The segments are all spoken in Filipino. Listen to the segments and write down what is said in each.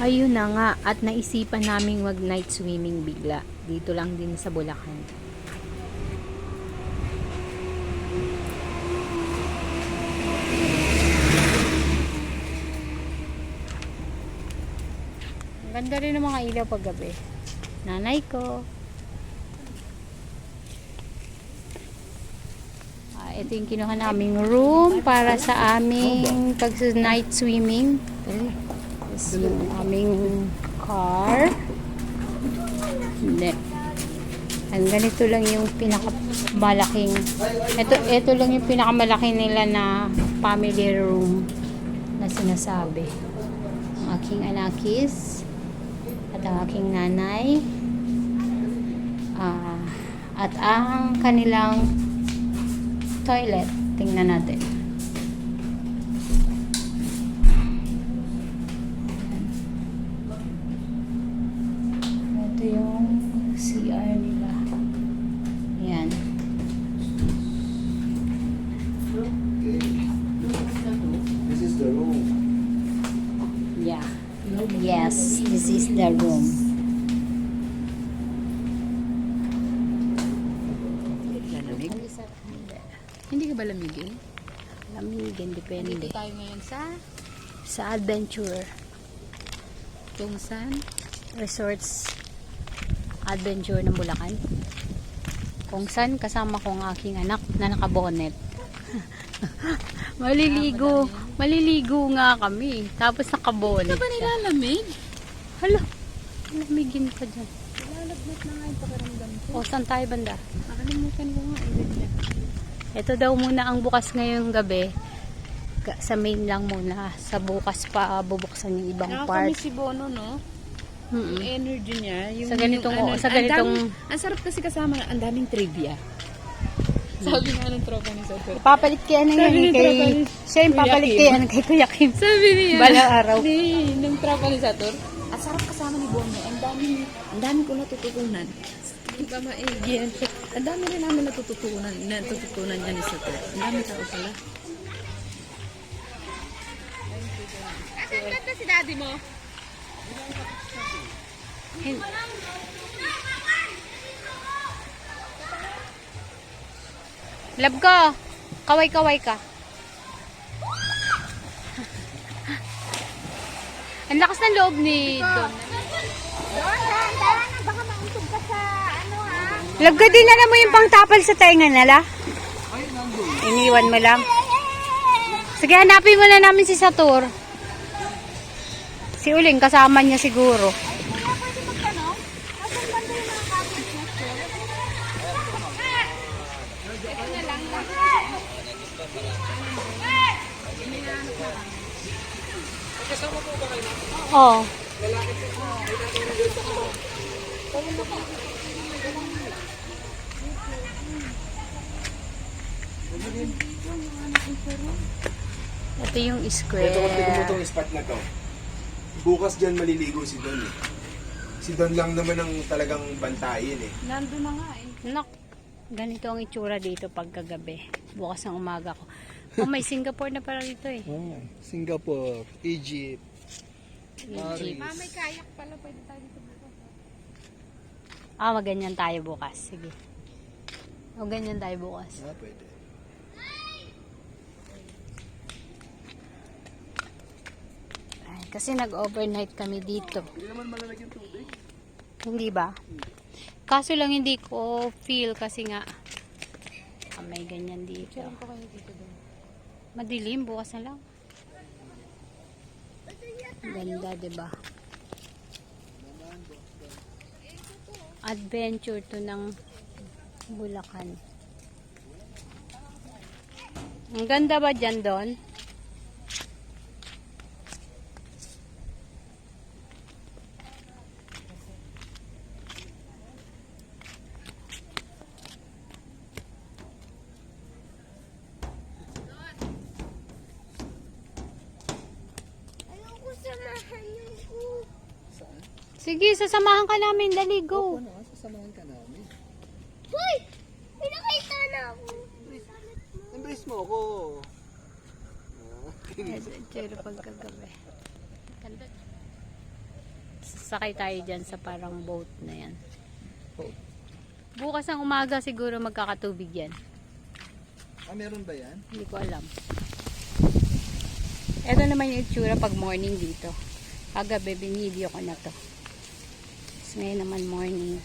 Ayun na nga, at naisipan naming mag night swimming bigla. Dito lang din sa Bulacan. Ang ganda rin ng mga ilaw pag gabi. Nanay ko. Ito yung kinuha naming room para sa aming pag night swimming. Ito yung aming car. Hindi. And ganito lang yung pinakamalaking ito lang yung pinakamalaki nila na family room na sinasabi. Ang aking anakis at ang aking nanay at ang kanilang toilet. Tingnan natin. Ito yung CR nila. Ayan. This is the room. Yeah. Yes, this is the room. Lamig? Hindi ka ba lamigin? Lamigin, depende. Dito tayo ngayon Sa adventure. kung saan. Resorts adventure ng Bulacan. Kung saan kasama ko ang aking anak na nakabonet. Maliligo nga kami. Tapos nakabonet. Ito ba nilalamig? Hala, lamigin pa dyan. Lalagnat na nga yung pakiramdam ko. O, saan tayo banda? Nakalimutan ko nga. Ito daw muna ang bukas ngayong gabi. Sa main lang muna. Sa bukas pa bubuksan yung ibang part. Nakakami si Bono, no? Mm-mm. Yung energy niya. Yung, Sa ganitong, yung, sa ganitong, ang sarap kasi kasama na, ang daming trivia. Sabi nga ng tropa ni Sator. papalit kay ano Sabi yan, ni kay, Tropa ni siya yung Kuya papalit Kim. kay, ano, kay Kuya Kim. Sabi niya. Balang araw. Hindi, nung tropa ni Sator. Ang sarap kasama ni Bono. Ang dami ko natututunan. Hindi ba maigyan? Ang dami rin namin natututunan niya ni Sator. Ang dami tao pala. Asan ganda si daddy mo? Love ko, kaway-kaway ka. Ang lakas ng loob ni Don. Baka mausog ka sa ano ha. Love ko, din alam mo yung pangtapal sa tenga nala? Iniwan mo lang. Sige, hanapin mo na namin si Satur. Si Uling, kasama niya siguro. Kaya pwede magtanong, asan banda yung mga cottage nest Oh. Ito yung square. Ito kung tignan mo itong spot na to. Bukas dyan maliligo si Don eh. Si Don lang naman ang talagang bantayin eh. Nandun na nga eh. Nak, ganito ang itsura dito pagkagabi. Bukas ng umaga ko. Oh, may Singapore na para dito eh. Oh, Singapore, Egypt, Egypt. May kayak pala. Pwede tayo dito bukas. Maganyan tayo bukas. Sige. O, ganyan tayo bukas. Pwede. Ay, kasi nag-overnight kami dito. Hindi naman malalagyan tubig. Hindi ba? Kaso lang hindi ko feel kasi nga may ganyan dito. Madilim, bukas na lang. Ganda, diba? Adventure to ng Bulacan. Ang ganda ba dyan, Don? Ayoko samahan yung ko. Sige, sasamahan ka namin. Dali, go. Sasamahan ka namin. Hoy! Pinakita na ako. Embrace mo ako. Adventure pagkagabi. Ganda. Sakay tayo dyan sa parang boat na yan. Bukas ng umaga siguro magkakatubig yan. Meron ba yan? Hindi ko alam. Ito naman yung itsura pag morning dito. Kagabi, binideo ko na to. Tapos ngayon naman morning.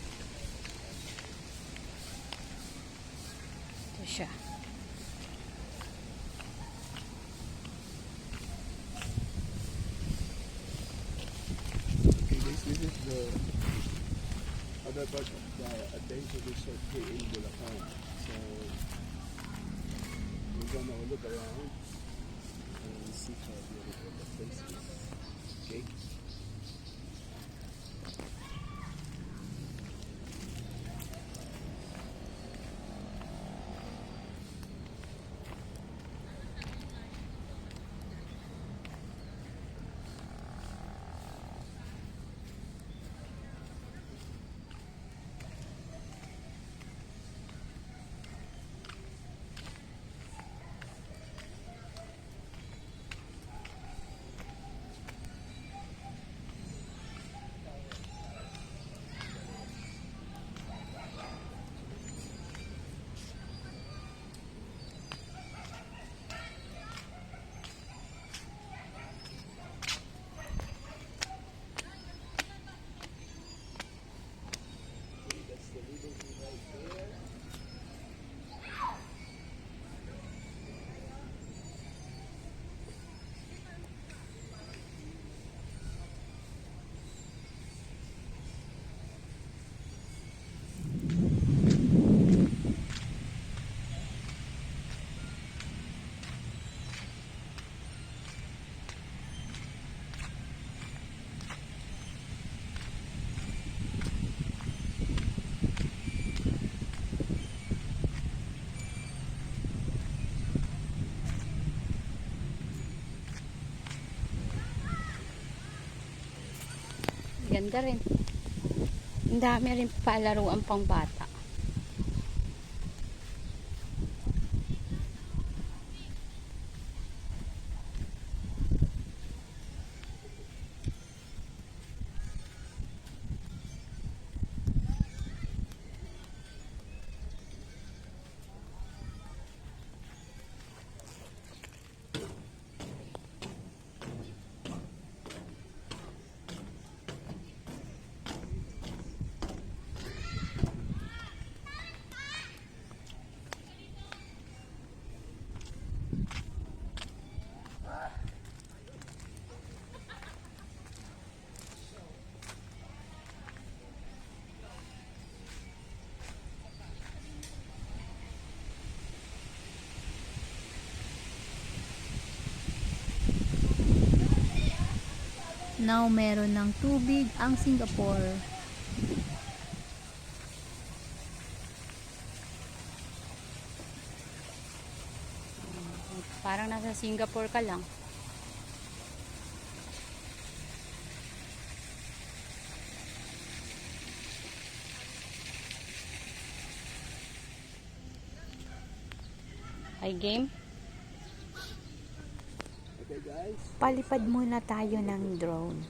Ito siya. Okay guys, this is the other part of the adventure resort here in Bulacan. So, we're gonna look around and see how beautiful the place is. Okay? Ganda rin. Ang dami rin palaruan pang bata. Now, meron ng tubig ang Singapore. Parang nasa Singapore ka lang. Ay, game? Okay guys. Palipad muna tayo ng drone.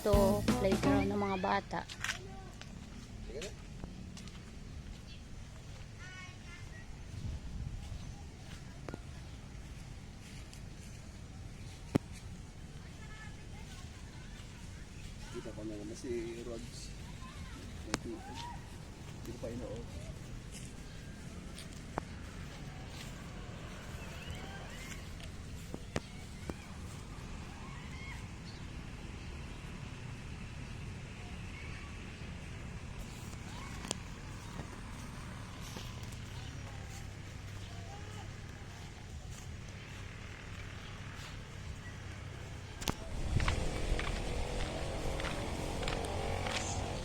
dito, playground ng mga bata. Kita ko na naman si Rods. Hindi ko pa ino-off.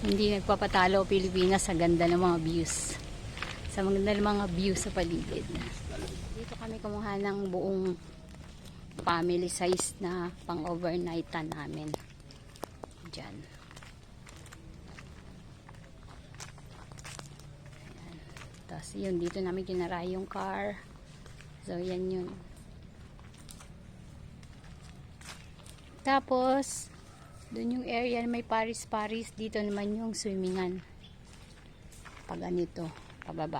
Hindi nagpapatalo Pilipinas sa ganda ng mga views. Sa maganda ng mga views sa paligid. Dito kami kumuha ng buong family size na pang overnightan namin. Diyan. Ayan. Tapos yun, dito namin kinaray yung car. So yan yun. Tapos doon yung area na may Paris. Dito naman yung swimmingan. Pag ganito, pababa.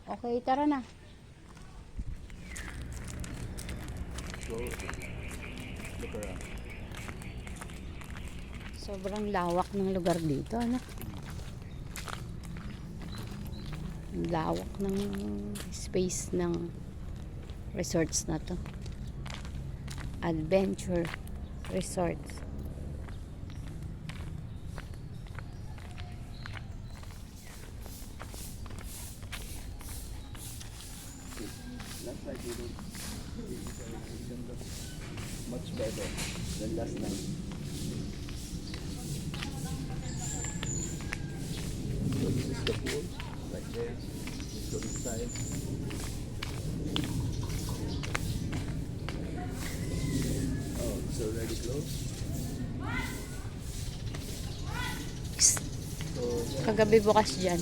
Okay, tara na. So, look around. Sobrang lawak ng lugar dito, ano? Lawak ng space ng resorts na to. Adventure resorts. Last night we don't. Much better than last night. So this is the pool, like there. Let's go inside. Oh, it's already closed. So Kagabi bukas dyan.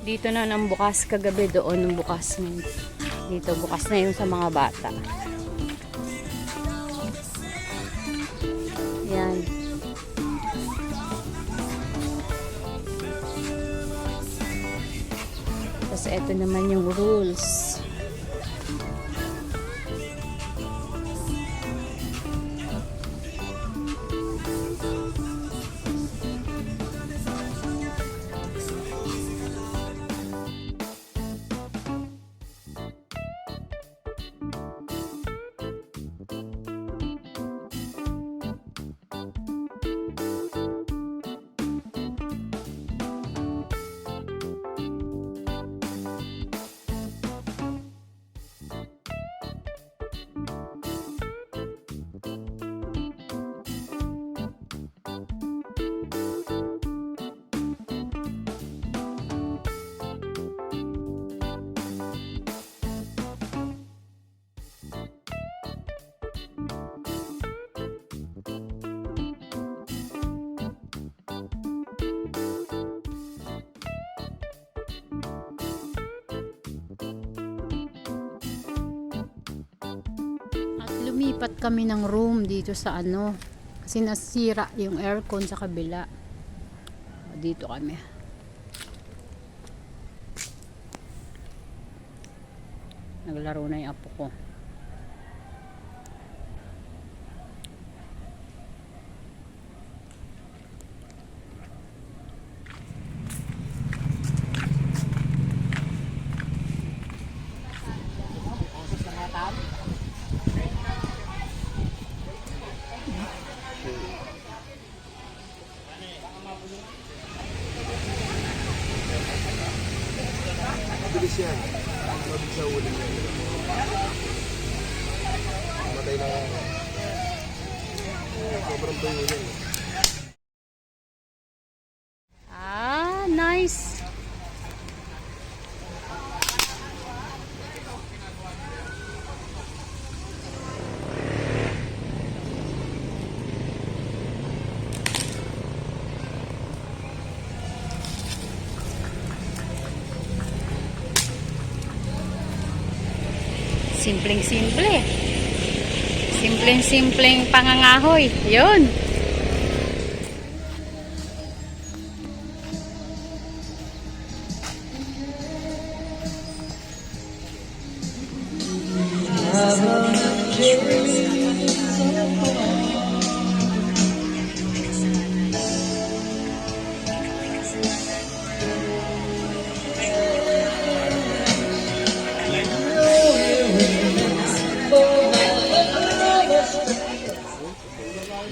Dito na nang bukas, kagabi doon nung bukas ngayon. Dito bukas na yung sa mga bata. Yan. Tapos ito naman yung rules. Lumipat kami ng room dito sa ano kasi nasira yung aircon sa kabila. Dito kami. Naglaro na yung apo ko. mabilis yan. Mabilis sa uling yan. Matay na sobrang tuyo yan. Ah, nice. Simpleng-simple. Simpleng-simpleng pangangahoy. Yun.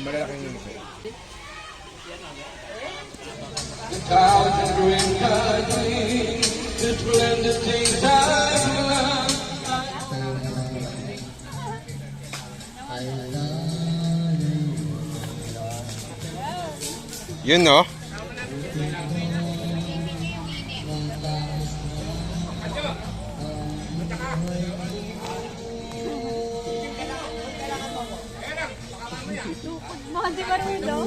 Malalaking yun sa'yo. Yun no? Monte Marulo.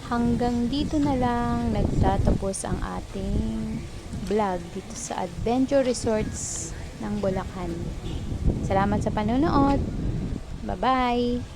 Hanggang dito na lang nagtatapos ang ating vlog dito sa Adventure Resorts ng Bulacan. Salamat sa panonood. Bye-bye!